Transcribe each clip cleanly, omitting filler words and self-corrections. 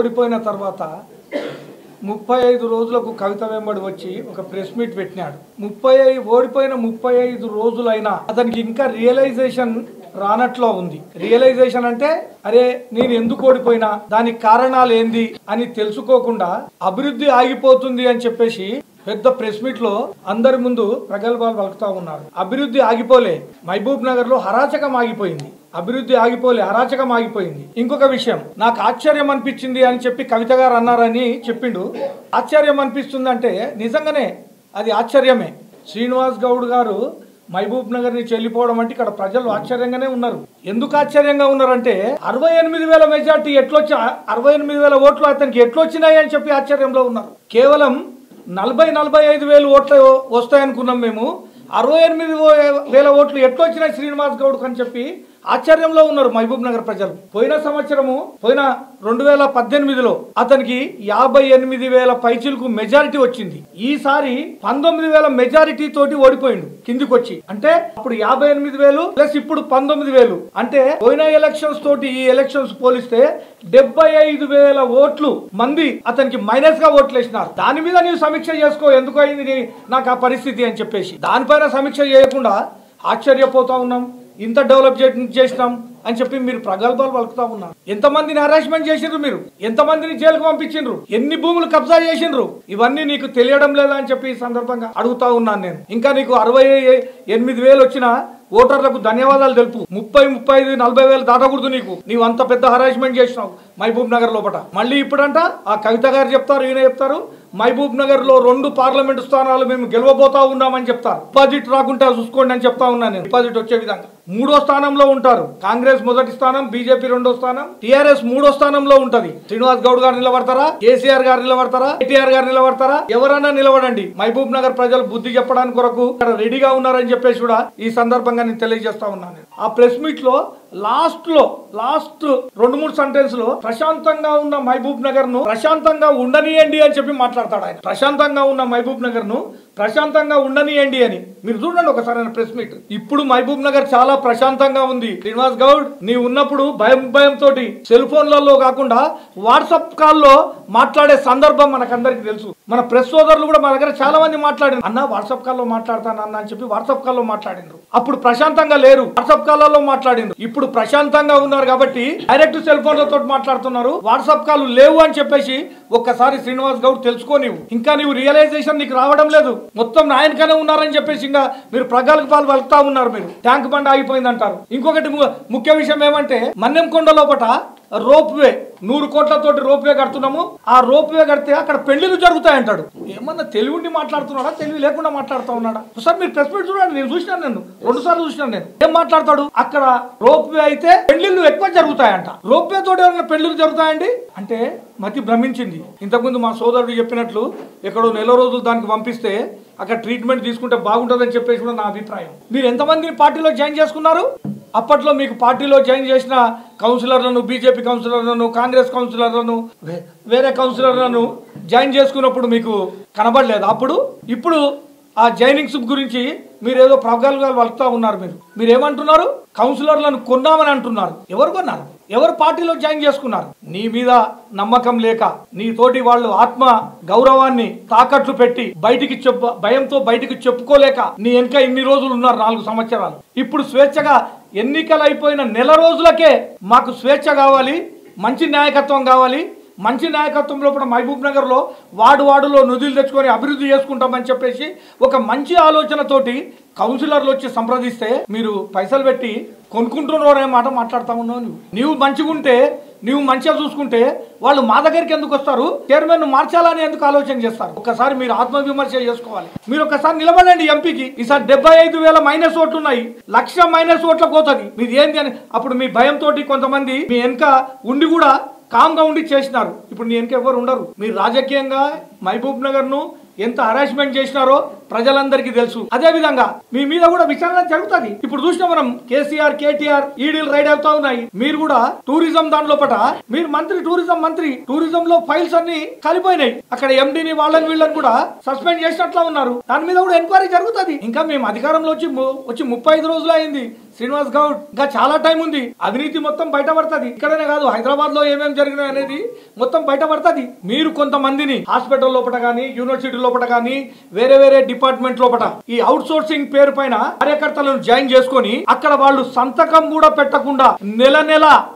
ఓడిపోయిన తర్వాత 35 రోజులకు కవిత వెంబడి వచ్చి ఒక ప్రెస్ మీట్ పెట్టినాడు. ఓడిపోయిన 35 రోజులైనా అతనికి ఇంకా రియలైజేషన్ రానట్లో ఉంది. రియలైజేషన్ అంటే అరే నేను ఎందుకు ఓడిపోయినా, దానికి కారణాలు ఏంది అని తెలుసుకోకుండా అభివృద్ధి ఆగిపోతుంది అని చెప్పేసి పెద్ద ప్రెస్ మీట్ లో అందరి ముందు ప్రగల్భాలు పలుకుతా ఉన్నారు. అభివృద్ధి ఆగిపోలే, మహబూబ్ నగర్ లో హరాచకం ఆగిపోయింది. అభివృద్ధి ఆగిపోలే, అరాచకం ఆగిపోయింది. ఇంకొక విషయం నాకు ఆశ్చర్యం అనిపించింది అని చెప్పి కవిత గారు అన్నారని చెప్పిండు. ఆశ్చర్యం అనిపిస్తుంది అంటే నిజంగానే అది ఆశ్చర్యమే. శ్రీనివాస్ గౌడ్ గారు మహబూబ్ నగర్ నుంచి వెళ్ళిపోవడం అంటే ఇక్కడ ప్రజలు ఆశ్చర్యంగానే ఉన్నారు. ఎందుకు ఆశ్చర్యంగా ఉన్నారంటే 68,000 మెజార్టీ ఎట్లొచ్చి 68,000 ఓట్లు అతనికి ఎట్లొచ్చినాయి అని చెప్పి ఆశ్చర్యంలో ఉన్నారు. కేవలం 40-45,000 ఓట్లు వస్తాయనుకున్నాం మేము. 68,000 ఓట్లు ఎట్లొచ్చినాయి శ్రీనివాస్ గౌడ్ అని చెప్పి ఆశ్చర్యంలో ఉన్నారు మహబూబ్ నగర్ ప్రజలు. పోయిన 2018లో అతనికి 58,000 పైచిలకు మెజారిటీ వచ్చింది. ఈసారి 19,000 మెజారిటీ తోటి ఓడిపోయిండు కిందికి వచ్చి. అంటే అప్పుడు 58,000 ప్లస్ ఇప్పుడు 19,000 అంటే పోయిన ఎలక్షన్స్ తోటి ఈ ఎలక్షన్స్ పోలిస్తే 75,000 ఓట్లు మంది అతనికి మైనస్ గా ఓట్లు వేసినారు. దాని మీద నీవు సమీక్ష చేసుకో, ఎందుకు అయింది నాకు ఆ పరిస్థితి అని చెప్పేసి. దానిపైన సమీక్ష చేయకుండా ఆశ్చర్యపోతా ఉన్నాం. ఇంత డెవలప్ చేసినాం అని చెప్పి మీరు ప్రగల్భాలు పలుకుతా ఉన్నారు. ఎంతమందిని హరాస్మెంట్ చేసిండ్రు, మీరు ఎంతమందిని జైలుకు పంపించిండ్రు, ఎన్ని భూములు కబ్జా చేసిండ్రు, ఇవన్నీ నీకు తెలియడం లేదా అని చెప్పి ఈ సందర్భంగా అడుగుతా ఉన్నాను నేను. ఇంకా నీకు 68,000 వచ్చిన ఓటర్లకు ధన్యవాదాలు తెలుపు. 30-35-40,000 దాటకూడదు నీవు అంత పెద్ద హరాస్మెంట్ చేసినావు మహబూబ్ నగర్ లోపల. మళ్ళీ ఇప్పుడంట ఆ కవిత గారు చెప్తారు, ఈయన చెప్తారు మహబూబ్ నగర్ లో 2 పార్లమెంట్ స్థానాలు మేము గెలవబోతా ఉన్నామని చెప్తారు. డిపాజిట్ రాకుండా చూసుకోండి అని చెప్తా ఉన్నాను నేను. డిపాజిట్ వచ్చే విధంగా 3వ స్థానంలో ఉంటారు. కాంగ్రెస్ 1వ స్థానం, బీజేపీ 2వ స్థానం, టీఆర్ఎస్ 3వ స్థానంలో ఉంటది. శ్రీనివాస్ గౌడ్ గారు నిలబడతారా, కేసీఆర్ గారు నిలబడతారా, కేటీఆర్ గారు నిలబడతారా, ఎవరన్నా నిలబడండి. మహబూబ్ నగర్ ప్రజలు బుద్ధి చెప్పడానికి కొరకు రెడీగా ఉన్నారని చెప్పేసి కూడా ఈ సందర్భంగా నేను తెలియజేస్తా ఉన్నాను. ఆ ప్రెస్ మీట్ లో లాస్ట్ 2-3 సెంటెన్స్ లో ప్రశాంతంగా ఉన్న మహబూబ్ నగర్ ను ప్రశాంతంగా ఉండనియండి అని చెప్పి మాట్లాడతాడు ఆయన. ప్రశాంతంగా ఉన్న మహబూబ్ నగర్ ను ప్రశాంతంగా ఉండనియండి అని. మీరు చూడండి ఒకసారి ప్రెస్ మీట్. ఇప్పుడు మహబూబ్ నగర్ చాలా ప్రశాంతంగా ఉంది. శ్రీనివాస్ గౌడ్ నీ ఉన్నప్పుడు భయం తోటి సెల్ ఫోన్లలో కాకుండా వాట్సాప్ కాల్లో మాట్లాడే సందర్భం మనకందరికి తెలుసు. మన ప్రెస్ సోదరులు కూడా మన దగ్గర చాలా మంది మాట్లాడారు. అన్న వాట్సాప్ కాల్లో మాట్లాడతాను అన్న అని చెప్పి వాట్సాప్ కాల్లో మాట్లాడిండ్రు. అప్పుడు ప్రశాంతంగా లేరు, వాట్సాప్ కాల్లో మాట్లాడిండ్రు. ఇప్పుడు ప్రశాంతంగా ఉన్నారు కాబట్టి డైరెక్ట్ సెల్ ఫోన్లతో మాట్లాడుతున్నారు. వాట్సాప్ కాల్ లేవు అని చెప్పేసి ఒక్కసారి శ్రీనివాస్ గౌడ్ తెలుసుకో. ఇంకా నీవు రియలైజేషన్ నీకు రావడం లేదు. మొత్తం నాయనకనే ఉన్నారని చెప్పేసి ఇంకా మీరు ప్రగల్భాలు వలుకుతా ఉన్నారు. మీరు ట్యాంక్ బండ్ ఆగిపోయింది అంటారు. ఇంకొకటి ముఖ్య విషయం ఏమంటే మన్నెంకొండ లోపట రోప్వే 100 కోట్లతోటి రోప్వే కడుతున్నాము. ఆ రోప్వే కడితే అక్కడ పెళ్లిలు జరుగుతాయంటాడు. ఏమన్నా తెలివి మాట్లాడుతున్నాడా, తెలివి లేకుండా మాట్లాడుతూ ఉన్నాడా? ఒకసారి మీరు ప్రెస్ మీట్ చూడండి. నేను చూసినాను, 2 సార్లు చూసినాను నేను. ఏం మాట్లాడతాడు? అక్కడ రోప్వే అయితే పెళ్లిళ్ళు ఎక్కువ జరుగుతాయంట. రోప్వే తోటి ఎవరైనా పెళ్లిళ్ళు జరుగుతాయండి అంటే మతి భ్రమించింది. ఇంతకుముందు మా సోదరుడు చెప్పినట్లు ఎక్కడో 4 రోజులు దానికి పంపిస్తే అక్కడ ట్రీట్మెంట్ తీసుకుంటే బాగుంటుందని చెప్పేసి కూడా నా అభిప్రాయం. మీరు ఎంతమందిని పార్టీలో జాయిన్ చేసుకున్నారు? అప్పట్లో మీకు పార్టీలో జాయిన్ చేసిన కౌన్సిలర్లను, బీజేపీ కౌన్సిలర్లను, కాంగ్రెస్ కౌన్సిలర్లను, వేరే కౌన్సిలర్లను జాయిన్ చేసుకున్నప్పుడు మీకు కనబడలేదు. ఇప్పుడు ఆ జాయినింగ్స్ గురించి మీరు ఏదో ప్రగల్భాలు వలుకుతా ఉన్నారు. మీరు ఏమంటున్నారు? కౌన్సిలర్లను కొన్నామని అంటున్నారు. ఎవరు కొన్నారు? ఎవరు పార్టీలో జాయిన్ చేసుకున్నారు? నీ మీద నమ్మకం లేక నీ తోటి వాళ్ళు ఆత్మ గౌరవాన్ని తాకట్లు పెట్టి భయంతో బయటికి చెప్పుకోలేక నీ వెనక ఇన్ని రోజులు ఉన్నారు, 4 సంవత్సరాలు. ఇప్పుడు స్వేచ్ఛగా ఎన్నికలు అయిపోయిన నెల రోజులకే మాకు స్వేచ్ఛ కావాలి, మంచి నాయకత్వం కావాలి. మంచి నాయకత్వం లోపల మహబూబ్ నగర్ లో వార్డులో నిధులు తెచ్చుకొని అభివృద్ధి చేసుకుంటామని చెప్పేసి ఒక మంచి ఆలోచనతోటి కౌన్సిలర్లు వచ్చి సంప్రదిస్తే మీరు పైసలు పెట్టి కొనుక్కుంటున్నావు అనే మాట మాట్లాడుతా ఉన్నావు. నీవు మంచిగుంటే, నీవు మంచిగా చూసుకుంటే వాళ్ళు మా దగ్గరికి ఎందుకు వస్తారు? చైర్మన్ మార్చాలని ఎందుకు ఆలోచన చేస్తారు? ఒకసారి మీరు ఆత్మవిమర్శ చేసుకోవాలి. మీరు ఒకసారి నిలబడండి ఎంపీకి. ఈసారి 75,000 మైనస్ ఓట్లు ఉన్నాయి, 1,00,000 మైనస్ ఓట్ల పోతుంది. మీరు ఏంటి అని అప్పుడు మీ భయంతో కొంతమంది మీ వెనక ఉండి కూడా కామ్గా ఉండి చేసినారు. ఇప్పుడు నీ వెనక ఎవరు ఉండరు. మీరు రాజకీయంగా మహబూబ్ నగర్ ను ఎంత హరాస్మెంట్ చేసినారో ప్రజలందరికీ తెలుసు. అదే విధంగా మీ మీద కూడా విచారణ జరుగుతుంది. ఇప్పుడు చూసినా మనం కేసీఆర్, కేటీఆర్ ఈడీలు రైడ్ అవుతా ఉన్నాయి. మీరు కూడా టూరిజం దానిలో మీరు టూరిజం లో ఫైల్స్ అన్ని కలిపోయినాయి. అక్కడ ఎండీని వాళ్ళని వీళ్ళని కూడా సస్పెండ్ చేసినట్లా ఉన్నారు. దాని మీద కూడా ఎంక్వైరీ జరుగుతుంది. ఇంకా మేము అధికారంలో వచ్చి 35 రోజులు అయింది. శ్రీనివాస్ గౌడ్ ఇంకా చాలా టైం ఉంది. అవినీతి మొత్తం బయటపడుతుంది. ఇక్కడనే కాదు, హైదరాబాద్ లో ఏమేమి జరిగినాయి అనేది మొత్తం బయటపడుతుంది. మీరు కొంతమందిని హాస్పిటల్ లోపల గానీ, యూనివర్సిటీ లోపల గానీ, వేరే వేరే డిపార్ట్మెంట్ లోపల ఈ అవుట్ సోర్సింగ్ పేరు పైన కార్యకర్తలను జాయిన్ చేసుకొని అక్కడ వాళ్ళు సంతకం కూడా పెట్టకుండా నెల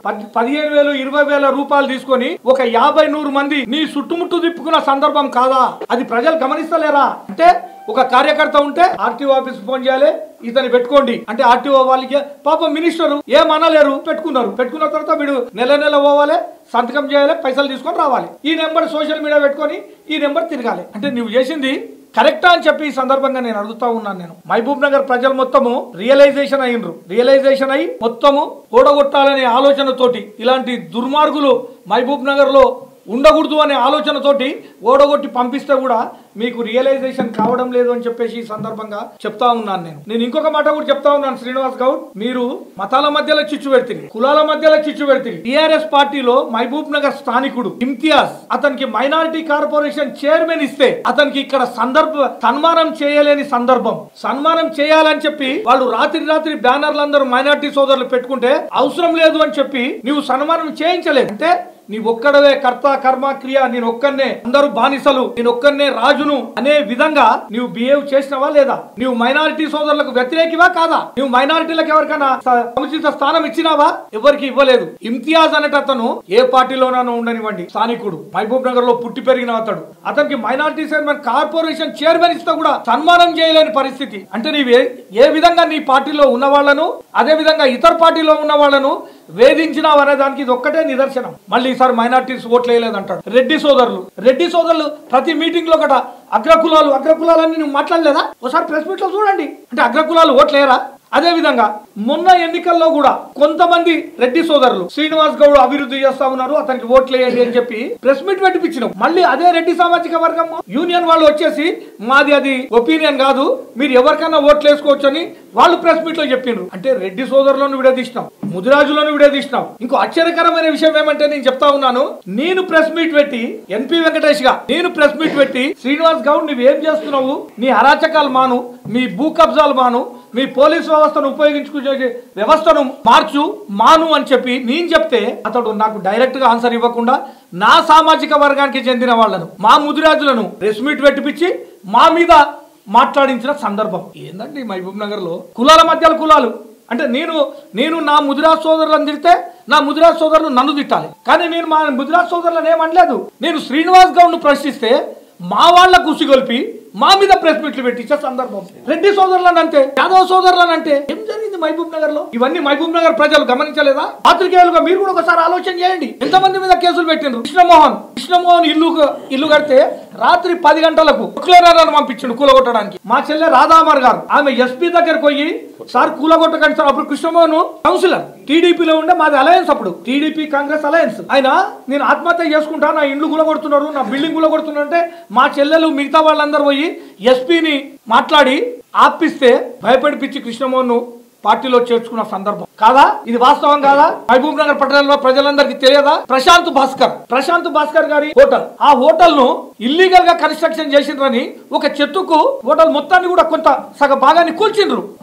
15,000 20,000 రూపాయలు తీసుకొని ఒక 50-100 మంది నీ చుట్టుముట్టు తిప్పుకున్న సందర్భం కాదా? అది ప్రజలు గమనిస్తలేరా? అంటే ఒక కార్యకర్త ఉంటే ఆర్టీఓ ఆఫీస్ ఫోన్ చేయాలి, ఇతని పెట్టుకోండి అంటే ఆర్టీఓ వాళ్ళకి పాపం మినిస్టర్ ఏమనలేరు, పెట్టుకున్న తర్వాత వీడు నెల పోవాలి, సంతకం చేయాలి, పైసలు తీసుకొని రావాలి. ఈ నెంబర్ సోషల్ మీడియా పెట్టుకొని ఈ నెంబర్ తిరగాలి. అంటే నువ్వు చేసింది కరెక్టా అని చెప్పి ఈ సందర్భంగా నేను అడుగుతా ఉన్నాను. నేను మహబూబ్ నగర్ ప్రజలు మొత్తము రియలైజేషన్ అయ్యి మొత్తము ఓడగొట్టాలనే ఆలోచనతోటి ఇలాంటి దుర్మార్గులు మహబూబ్ నగర్ లో ఉండకూడదు అనే ఆలోచనతోటి ఓడగొట్టి పంపిస్తే కూడా మీకు రియలైజేషన్ కావడం లేదు అని చెప్పేసి ఈ సందర్భంగా చెప్తా ఉన్నాను. నేను ఇంకొక మాట కూడా చెప్తా ఉన్నాను. శ్రీనివాస్ గౌడ్, మీరు మతాల మధ్యలో చిచ్చు పెడుతుంది, కులాల మధ్యలో చిచ్చు పెడుతుంది. టీఆర్ఎస్ పార్టీలో మహబూబ్ నగర్ స్థానికుడు ఇమ్తియాజ్, అతనికి మైనారిటీ కార్పొరేషన్ చైర్మన్ ఇస్తే అతనికి ఇక్కడ సన్మానం చేయలేని సందర్భం. సన్మానం చేయాలని చెప్పి వాళ్ళు రాత్రి బ్యానర్లు అందరూ మైనారిటీ సోదరులు పెట్టుకుంటే అవసరం లేదు అని చెప్పి నువ్వు సన్మానం చేయించలేదు. అంటే నీ ఒక్కడవే కర్త కర్మ క్రియ, నేను ఒక్కనే అందరూ బానిసలు, నేను ఒక్కనే రాజును అనే విధంగా నువ్వు బిహేవ్ చేసినవా లేదా? నువ్వు మైనారిటీ సోదరులకు వ్యతిరేకివా కాదా? నువ్వు మైనారిటీలకు ఎవరికైనా సముచిత స్థానం ఇచ్చినావా? ఎవరికి ఇవ్వలేదు. ఇమ్తియాజ్ అనేట అతను ఏ పార్టీలోనూ ఉండనివ్వండి, స్థానికుడు, మహబూబ్ నగర్ లో పుట్టి పెరిగిన అతడు, అతనికి మైనారిటీ కార్పొరేషన్ చైర్మన్ ఇస్తే కూడా సన్మానం చేయలేని పరిస్థితి. అంటే నీవు ఏ విధంగా నీ పార్టీలో ఉన్న వాళ్ళను, అదే విధంగా ఇతర పార్టీలో ఉన్న వాళ్ళను వేధించినావు అనే దానికి ఇది ఒక్కటే నిదర్శనం. మళ్ళీ ఈసారి మైనార్టీస్ ఓట్లు వేయలేదంటాడు. రెడ్డి సోదరులు ప్రతి మీటింగ్ లో ఒకట అగ్రకులాలని నువ్వు మాట్లాడలేదా? ఒకసారి ప్రెస్ మీట్ లో చూడండి. అంటే అగ్రకులాలు ఓట్లేయరా? అదే విధంగా మొన్న ఎన్నికల్లో కూడా కొంతమంది రెడ్డి సోదరులు శ్రీనివాస్ గౌడ్ అభివృద్ధి చేస్తా ఉన్నారు, అతనికి ఓట్లేయండి అని చెప్పి ప్రెస్ మీట్ పెట్టిపించినాం. మళ్ళీ అదే రెడ్డి సామాజిక వర్గం యూనియన్ వాళ్ళు వచ్చేసి మాది అది ఒపీనియన్ కాదు, మీరు ఎవరికైనా ఓట్లు వేసుకోవచ్చు అని వాళ్ళు ప్రెస్ మీట్ లో చెప్పిండ్రు. అంటే రెడ్డి సోదరులను విడదీసినాం, ముదిరాజులను విడదీసినాం. ఇంకో ఆశ్చర్యకరమైన విషయం ఏమంటే నేను చెప్తా ఉన్నాను, నేను ప్రెస్ మీట్ పెట్టి ఎన్పి వెంకటేష్ గా నేను ప్రెస్ మీట్ పెట్టి శ్రీనివాస్ గౌడ్ నువ్వేం చేస్తున్నావు, నీ అరాచకాలు మాను, మీ భూ కబ్జాలు మాను, మీ పోలీసు వ్యవస్థను ఉపయోగించుకునే వ్యవస్థను మాను అని చెప్పి నేను చెప్తే అతడు నాకు డైరెక్ట్ గా ఆన్సర్ ఇవ్వకుండా నా సామాజిక వర్గానికి చెందిన వాళ్ళను, మా ముదిరాజులను ప్రెస్ మీట్ పెట్టిపించి మా మీద మాట్లాడించిన సందర్భం ఏందండి? మహబూబ్ నగర్ లో కులాల మధ్యలో కులాలు అంటే నేను నా ముదిరాజ్ సోదరులను తిడితే నా ముదిరాజ్ సోదరులు నన్ను తిట్టాలి, కానీ నేను మా ముదిరాజ్ సోదరులను ఏమనలేదు. నేను శ్రీనివాస్ గౌడ్ ను ప్రశ్నిస్తే మా వాళ్ళ కుసిగొల్పి మా మీద ప్రెస్ మీట్లు పెట్టించే సందర్భం. రెడ్డి సోదరులను అంటే, యాదవ్ సోదరులను అంటే ఏం జరిగింది మహబూబ్ నగర్ లో? ఇవన్నీ మహబూబ్ నగర్ ప్రజలు గమనించలేదా? పాత్రికేయులుగా మీరు కూడా ఒకసారి ఆలోచన చేయండి. ఎంతమంది మీద కేసులు పెట్టిండ్రు? కృష్ణమోహన్ ఇల్లు కడితే రాత్రి 10 గంటలకు కుక్లేరాలను పంపించిండు కూలగొట్టడానికి. మా చెల్లె రాధామర్ గారు ఆమె ఎస్పీ దగ్గరకు పోయి సార్ కూలగొట్టకండి సార్. అప్పుడు కృష్ణమోహన్ కౌన్సిలర్ టీడీపీలో ఉండే, మాది అలయన్స్, అప్పుడు టీడీపీ కాంగ్రెస్ అలయన్స్. ఆయన నేను ఆత్మహత్య చేసుకుంటా, నా ఇండ్లు కూలగొడుతున్నారు, నా బిల్డింగ్ కూలగొడుతున్నారు అంటే మా చెల్లెలు మిగతా వాళ్ళందరూ పోయి ఎస్పీని మాట్లాడి ఆపిస్తే భయపడిపించి కృష్ణమోహన్ పార్టీలో చేర్చుకున్న సందర్భం కాదా? ఇది వాస్తవం కాదా? మహబూబ్ నగర్ పట్టణంలో ప్రజలందరికీ తెలియదా? ప్రశాంత్ భాస్కర్ గారి హోటల్, ఆ హోటల్ ను ఇల్లీగల్ గా కన్స్ట్రక్షన్ చేసిండ్రని ఒక చెట్టుకు హోటల్ మొత్తాన్ని కూడా కొంత సగ భాగాన్ని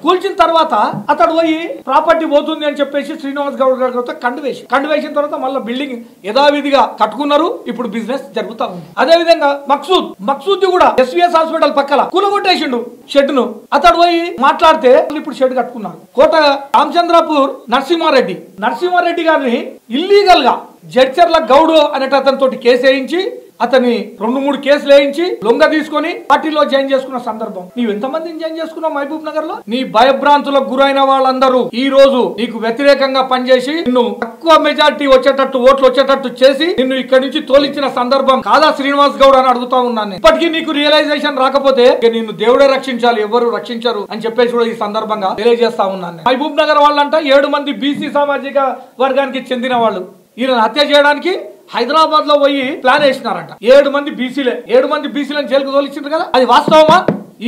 కూల్చిన తర్వాత అతడు పోయి ప్రాపర్టీ పోతుంది అని చెప్పేసి శ్రీనివాస్ గౌడ్ గారితో కండు వేసిన తర్వాత మళ్ళీ బిల్డింగ్ యథావిధిగా కట్టుకున్నారు. ఇప్పుడు బిజినెస్ జరుగుతా ఉంది. అదే విధంగా మక్సూద్ కూడా ఎస్వీఎస్ హాస్పిటల్ పక్కల కూలగొట్టేసిండు షెడ్ ను. అతడు పోయి మాట్లాడితే ఇప్పుడు షెడ్ కట్టుకున్నారు. కోట రామచంద్రపూర్ నరసింహారెడ్డి గారిని ఇల్లీగల్ గా జడ్చర్ల గౌడ్ అనేట అతనితో కేసు వేయించి అతని 2-3 కేసులు వేయించి లొంగ తీసుకొని పార్టీలో జాయిన్ చేసుకున్న సందర్భం. నీవు ఎంతమందిని జాయిన్ చేసుకున్నావు మహబూబ్ నగర్ లో? నీ భయభ్రాంతులకు గురైన వాళ్ళందరూ ఈ రోజు నీకు వ్యతిరేకంగా పనిచేసి నిన్ను తక్కువ మెజార్టీ వచ్చేటట్టు, ఓట్లు వచ్చేటట్టు చేసి నిన్ను ఇక్కడి నుంచి తోలించిన సందర్భం కాదా శ్రీనివాస్ గౌడ్ అని అడుగుతా ఉన్నాను. ఇప్పటికీ నీకు రియలైజేషన్ రాకపోతే నిన్ను దేవుడే రక్షించాలి, ఎవరు రక్షించరు అని చెప్పేసి కూడా ఈ సందర్భంగా తెలియజేస్తా ఉన్నాను. మహబూబ్ నగర్ వాళ్ళంట 7 మంది బీసీ సామాజిక వర్గానికి చెందిన వాళ్ళు ఈయన హత్య చేయడానికి హైదరాబాద్ లో పోయి ప్లాన్ వేసినారంట. 7 మంది బీసీలను జైలుకు తోలిచ్చిండ్రు కదా, అది వాస్తవమా?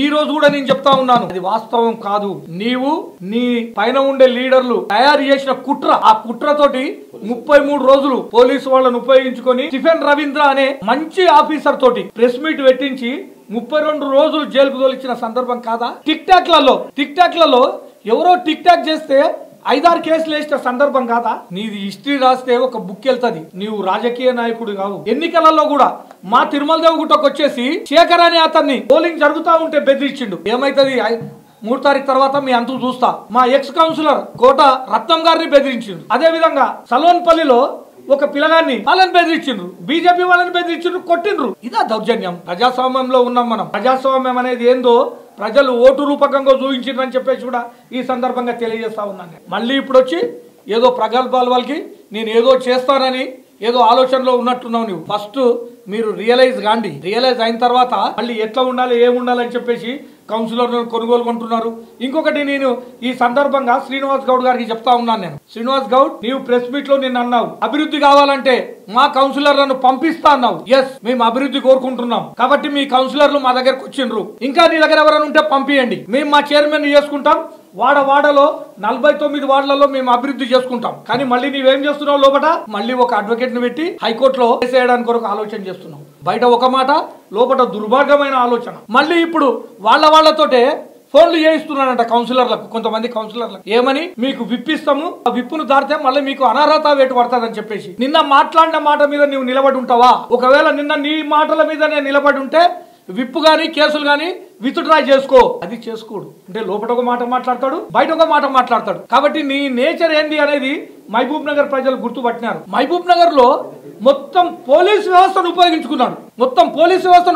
ఈ రోజు కూడా నేను చెప్తా ఉన్నాను, అది వాస్తవం కాదు. నీవు నీ పైన ఉండే లీడర్లు తయారు చేసిన కుట్ర, ఆ కుట్రతోటి 33 రోజులు పోలీసు వాళ్ళను ఉపయోగించుకొని స్టీఫెన్ రవీంద్ర అనే మంచి ఆఫీసర్ తోటి ప్రెస్ మీట్ పెట్టించి 32 రోజులు జైలుకు తోలిచ్చిన సందర్భం కాదా? టిక్ టాక్ లలో ఎవరో టిక్ టాక్ చేస్తే 5-6 కేసులు వేసిన సందర్భం కాదా? నీది హిస్టరీ రాస్తే ఒక బుక్ వెళ్తుంది. నీవు రాజకీయ నాయకుడు కావు. ఎన్నికలలో కూడా మా తిరుమల దేవుగుట్టకు వచ్చేసి శేఖర్ అనే అతన్ని పోలింగ్ జరుగుతూ ఉంటే బెదిరించిండు. ఏమైతుంది 3 తారీఖు తర్వాత మీ అంతు చూస్తా. మా ఎక్స్ కౌన్సిలర్ కోట రత్నం గారిని బెదిరించిండు. అదే విధంగా సలోన్పల్లిలో ఒక పిల్లగాన్ని వాళ్ళని బెదిరించిండ్రు, బీజేపీ వాళ్ళని బెదిరించిండ్రు, కొట్టిండ్రు. ఇదా దౌర్జన్యం? ప్రజాస్వామ్యంలో ఉన్నాం మనం. ప్రజాస్వామ్యం అనేది ఏందో ప్రజలు ఓటు రూపకంగా చూపించిండ్రు అని చెప్పేసి కూడా ఈ సందర్భంగా తెలియజేస్తా ఉన్నాను. మళ్ళీ ఇప్పుడు వచ్చి ఏదో ప్రగల్భాల వాళ్ళకి నేను ఏదో చేస్తానని ఏదో ఆలోచనలో ఉన్నట్టున్నావు. నువ్వు ఫస్ట్ మీరు రియలైజ్ కాండి. రియలైజ్ అయిన తర్వాత మళ్ళీ ఎట్లా ఉండాలి ఏముండాలి అని చెప్పేసి కౌన్సిలర్లను కొనుగోలు కొంటున్నారు. ఇంకొకటి నేను ఈ సందర్భంగా శ్రీనివాస్ గౌడ్ గారికి చెప్తా ఉన్నాను. నేను శ్రీనివాస్ గౌడ్, నీవు ప్రెస్ మీట్ లో నిన్ను అన్నావు అభివృద్ధి కావాలంటే మా కౌన్సిలర్లను పంపిస్తా అన్నావు. ఎస్, మేము అభివృద్ధి కోరుకుంటున్నాం కాబట్టి మీ కౌన్సిలర్లు మా దగ్గరకు వచ్చిండ్రు. ఇంకా నీ దగ్గర ఎవరైనా ఉంటే పంపియండి, మేము మా చైర్మన్ చేసుకుంటాం. వాడలో 49 వార్డులలో మేము అభివృద్ధి చేసుకుంటాం. కానీ మళ్ళీ నీవేం చేస్తున్నావు? లోపల మళ్ళీ ఒక అడ్వకేట్ ని పెట్టి హైకోర్టులో వేసేయడానికి కొరకు ఆలోచన చేస్తున్నావు. బయట ఒక మాట, లోపల దుర్భాగ్యమైన ఆలోచన. మళ్ళీ ఇప్పుడు వాళ్ళతోటే ఫోన్లు చేయిస్తున్నాడంట కౌన్సిలర్లకు, కొంతమంది కౌన్సిలర్లకు. ఏమని? మీకు విప్పిస్తాము, ఆ విప్పును దారితే మళ్ళీ మీకు అనర్హత వేటు పడతాదని చెప్పేసి. నిన్న మాట్లాడిన మాట మీద నువ్వు నిలబడి ఉంటావా? ఒకవేళ నిన్న నీ మాటల మీద నేను నిలబడి ఉంటే విప్పు గాని కేసులు గాని విత్డ్రా చేసుకో. అది చేసుకోడు. అంటే లోపల ఒక మాట మాట్లాడతాడు, బయట ఒక మాట మాట్లాడతాడు. కాబట్టి నీ నేచర్ ఏంది అనేది మహబూబ్ నగర్ ప్రజలు గుర్తుపట్టినారు. మహబూబ్ నగర్ లో మొత్తం పోలీస్ వ్యవస్థను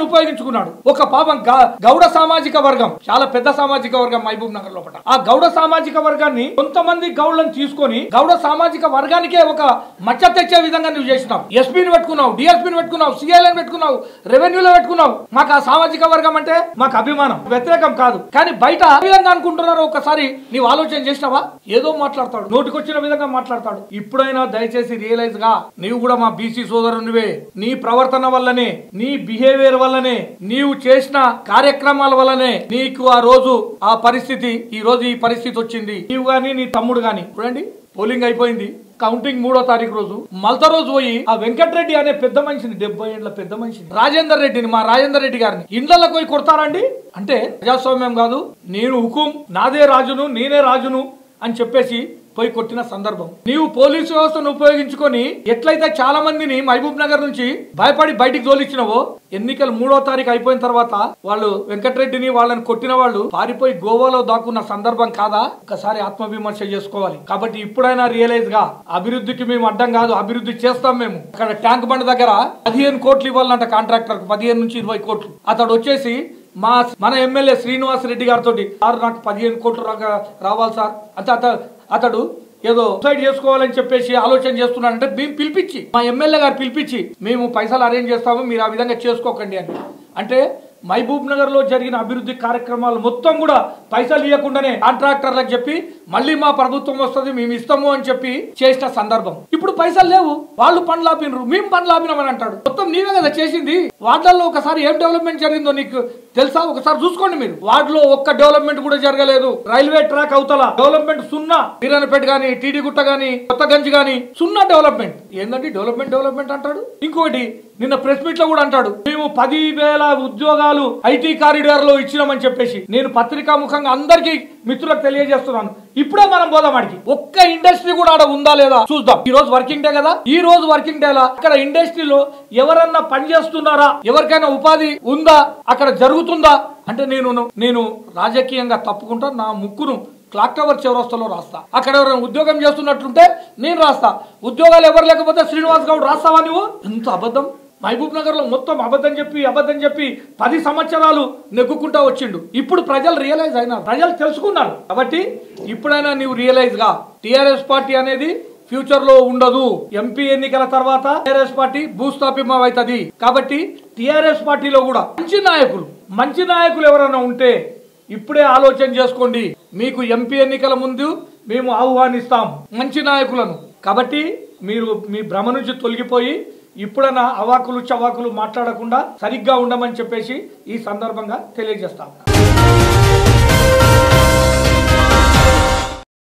ఉపయోగించుకున్నాడు. ఒక పాపం గౌడ సామాజిక వర్గం, చాలా పెద్ద సామాజిక వర్గం మహబూబ్ నగర్ లోపల. ఆ గౌడ సామాజిక వర్గాన్ని కొంతమంది గౌడ్లను తీసుకొని గౌడ సామాజిక వర్గానికే ఒక మచ్చ తెచ్చే విధంగా నువ్వు చేసినావు. ఎస్పీని పెట్టుకున్నావు, డిఎస్పీని పెట్టుకున్నావు, సిఐలను పెట్టుకున్నావు, రెవెన్యూలో పెట్టుకున్నావు. మాకు ఆ సామాజిక వర్గం అంటే మాకు అభిమానం, వ్యతిరేకం కాదు. కానీ బయట విధంగా అనుకుంటున్నారు. ఒకసారి నీవు ఆలోచన చేసినావా? ఏదో మాట్లాడతాడు, నోటికొచ్చిన విధంగా మాట్లాడతాడు. ఇప్పుడైనా దయచేసి రియలైజ్ గా, నీవు కూడా మా బీసీ సోదరునివే. నీ ప్రవర్తన వల్లనే, నీ బిహేవియర్ వల్లనే, నీవు చేసిన కార్యక్రమాల వల్లనే నీకు ఆ రోజు ఆ పరిస్థితి, ఈ రోజు ఈ పరిస్థితి వచ్చింది. నీవు గాని నీ తమ్ముడు గాని. చూడండి, పోలింగ్ అయిపోయింది, కౌంటింగ్ 3వ తారీఖు రోజు మల్త రోజు పోయి ఆ వెంకటరెడ్డి అనే పెద్ద మనిషిని, 70 ఏళ్ల పెద్ద మనిషిని, రాజేందర్ రెడ్డిని, మా రాజేందర్ రెడ్డి గారిని ఇండ్లకు పోయి కొడతారండి. అంటే ప్రజాస్వామ్యం కాదు. నేను హుకుం, నాదే రాజును, నేనే రాజును అని చెప్పేసి పోయి కొట్టిన సందర్భం. నీవు పోలీసు వ్యవస్థను ఉపయోగించుకొని ఎట్లయితే చాలా మందిని మహబూబ్ నగర్ నుంచి భయపడి బయటికి తోలిచ్చినవో, ఎన్నికలు 3వ తారీఖు అయిపోయిన తర్వాత వాళ్ళు వెంకటరెడ్డిని వాళ్ళని కొట్టిన వాళ్ళు పారిపోయి గోవాలో దాక్కున్న సందర్భం కాదా? ఒకసారి ఆత్మవిమర్శ చేసుకోవాలి. కాబట్టి ఇప్పుడైనా రియలైజ్ గా, అభివృద్ధికి మేము అడ్డం కాదు, అభివృద్ధి చేస్తాం మేము. అక్కడ ట్యాంక్ బండ్ దగ్గర 15 కోట్లు ఇవ్వాలంట కాంట్రాక్టర్ కు, 15 నుంచి 20 కోట్లు. అతడు వచ్చేసి మన ఎమ్మెల్యే శ్రీనివాస్ రెడ్డి గారితో, సార్ నాకు 15 కోట్లు రావాలి సార్ అంటే అతడు ఏదో సైడ్ చేసుకోవాలని చెప్పేసి ఆలోచన చేస్తున్నాడంటే మేము పిలిపించి, మా ఎమ్మెల్యే గారు పిలిపించి, మేము పైసలు అరేంజ్ చేస్తాము, మీరు ఆ విధంగా చేసుకోకండి అని. అంటే మహబూబ్ నగర్ లో జరిగిన అభివృద్ధి కార్యక్రమాలు మొత్తం కూడా పైసలు ఇవ్వకుండానే కాంట్రాక్టర్లకు చెప్పి మళ్ళీ మా ప్రభుత్వం వస్తుంది మేము ఇస్తాము అని చెప్పి చేసిన సందర్భం. ఇప్పుడు పైసలు లేవు, వాళ్ళు పనులు ఆపినరు, మేము పనులు ఆపినామని అంటాడు. మొత్తం నీవే కదా చేసింది. వార్డుల్లో ఒకసారి ఏం డెవలప్మెంట్ జరిగిందో నీకు తెలుసా? ఒకసారి చూసుకోండి మీరు. వార్డులో ఒక్క డెవలప్మెంట్ కూడా జరగలేదు. రైల్వే ట్రాక్ అవతల డెవలప్మెంట్ సున్నా. వీరనపేట గానీ, టీడీ గుట్ట గానీ, కొత్తగంజ్ గానీ సున్నా డెవలప్మెంట్. ఏంటంటే డెవలప్మెంట్ అంటాడు. ఇంకోటి నిన్న ప్రెస్ మీట్ లో కూడా అంటాడు, మేము 10,000 ఉద్యోగాలు ఐటీ కారిడార్ లో ఇచ్చినామని చెప్పేసి. నేను పత్రికా ముఖంగా అందరికీ మిత్రులకు తెలియజేస్తున్నాను, ఇప్పుడే మనం పోదాం అడిగి. ఒక్క ఇండస్ట్రీ కూడా ఆడ ఉందా లేదా చూద్దాం. ఈ రోజు వర్కింగ్ డే కదా, ఈ రోజు వర్కింగ్ డేలా అక్కడ ఇండస్ట్రీలో ఎవరన్నా పని చేస్తున్నారా, ఎవరికైనా ఉపాధి ఉందా, అక్కడ జరుగుతుందా అంటే నేను రాజకీయంగా తప్పుకుంటా, నా ముక్కును క్లాక్ టవర్ చౌరస్తాలో రాస్తా. అక్కడ ఎవరైనా ఉద్యోగం చేస్తున్నట్లుంటే నేను రాస్తా. ఉద్యోగాలు ఎవరు లేకపోతే శ్రీనివాస్ గౌడ్ రాస్తావా నువ్వు? ఎంత అబద్ధం. మహబూబ్ నగర్ లో మొత్తం అబద్ధం చెప్పి 10 సంవత్సరాలు నెగ్గుకుంటా వచ్చిండు. ఇప్పుడు ప్రజలు రియలైజ్ అయినారు, ప్రజలు తెలుసుకున్నారు. కాబట్టి ఇప్పుడైనా నీవు రియలైజ్ గా, టిఆర్ఎస్ పార్టీ అనేది ఫ్యూచర్ లో ఉండదు. ఎంపీ ఎన్నికల తర్వాత టిఆర్ఎస్ పార్టీ భూస్థాపితం అవుతుంది. కాబట్టి టిఆర్ఎస్ పార్టీలో కూడా మంచి నాయకులు ఎవరైనా ఉంటే ఇప్పుడే ఆలోచన చేసుకోండి. మీకు ఎంపీ ఎన్నికల ముందు మేము ఆహ్వానిస్తాం మంచి నాయకులను. కాబట్టి మీరు మీ భ్రమ నుంచి తొలగిపోయి ఇప్పుడన్నా అవాకులు చవాకులు మాట్లాడకుండా సరిగ్గా ఉండమని చెప్పేసి ఈ సందర్భంగా తెలియజేస్తాం.